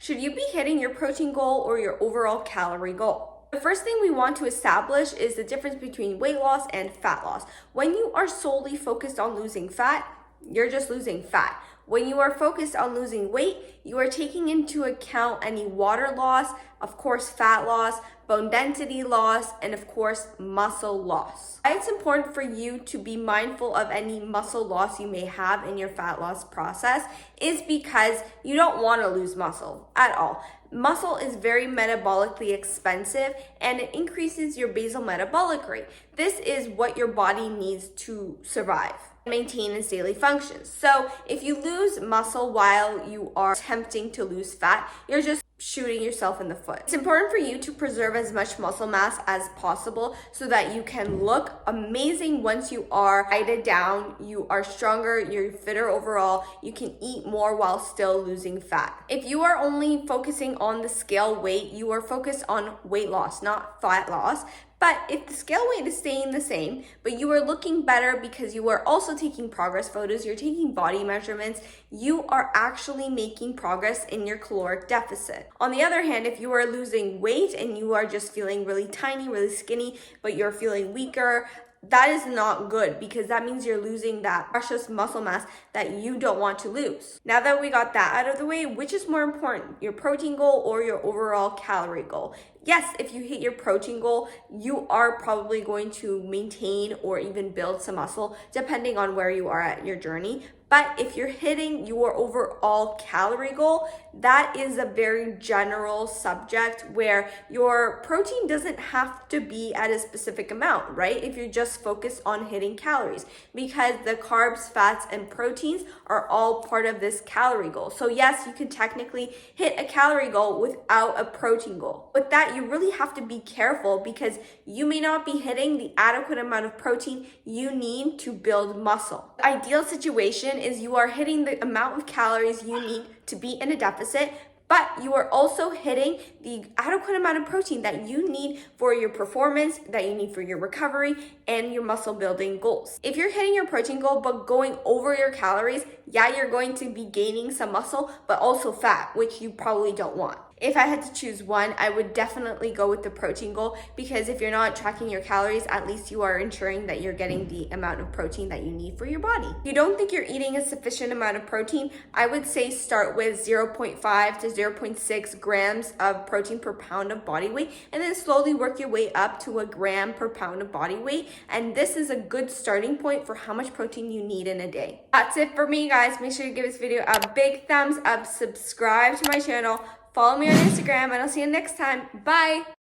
Should you be hitting your protein goal or your overall calorie goal? The first thing we want to establish is the difference between weight loss and fat loss. When you are solely focused on losing fat, you're just losing fat. When you are focused on losing weight, you are taking into account any water loss, of course fat loss, bone density loss, and of course muscle loss. Why it's important for you to be mindful of any muscle loss you may have in your fat loss process is because you don't want to lose muscle at all. Muscle is very metabolically expensive and it increases your basal metabolic rate. This is what your body needs to survive, maintain its daily functions. So if you lose muscle while you are attempting to lose fat, you're just shooting yourself in the foot. It's important for you to preserve as much muscle mass as possible so that you can look amazing once you are dieted down, you are stronger, you're fitter overall, you can eat more while still losing fat. If you are only focusing on the scale weight, you are focused on weight loss, not fat loss. But if the scale weight is staying the same, but you are looking better because you are also taking progress photos, you're taking body measurements, you are actually making progress in your caloric deficit. On the other hand, if you are losing weight and you are just feeling really tiny, really skinny, but you're feeling weaker, that is not good because that means you're losing that precious muscle mass that you don't want to lose. Now that we got that out of the way, which is more important, your protein goal or your overall calorie goal? Yes, if you hit your protein goal, you are probably going to maintain or even build some muscle depending on where you are at your journey. But if you're hitting your overall calorie goal, that is a very general subject where your protein doesn't have to be at a specific amount, right? If you're just focused on hitting calories, because the carbs, fats, and proteins are all part of this calorie goal. So yes, you can technically hit a calorie goal without a protein goal. With that, you really have to be careful because you may not be hitting the adequate amount of protein you need to build muscle. The ideal situation is you are hitting the amount of calories you need to be in a deficit, but you are also hitting the adequate amount of protein that you need for your performance, that you need for your recovery, and your muscle building goals. If you're hitting your protein goal but going over your calories, yeah, you're going to be gaining some muscle, but also fat, which you probably don't want. If I had to choose one, I would definitely go with the protein goal because if you're not tracking your calories, at least you are ensuring that you're getting the amount of protein that you need for your body. If you don't think you're eating a sufficient amount of protein, I would say start with 0.5 to 0.6 grams of protein per pound of body weight and then slowly work your way up to a gram per pound of body weight. And this is a good starting point for how much protein you need in a day. That's it for me, guys. Make sure you give this video a big thumbs up, subscribe to my channel, follow me on Instagram, and I'll see you next time. Bye!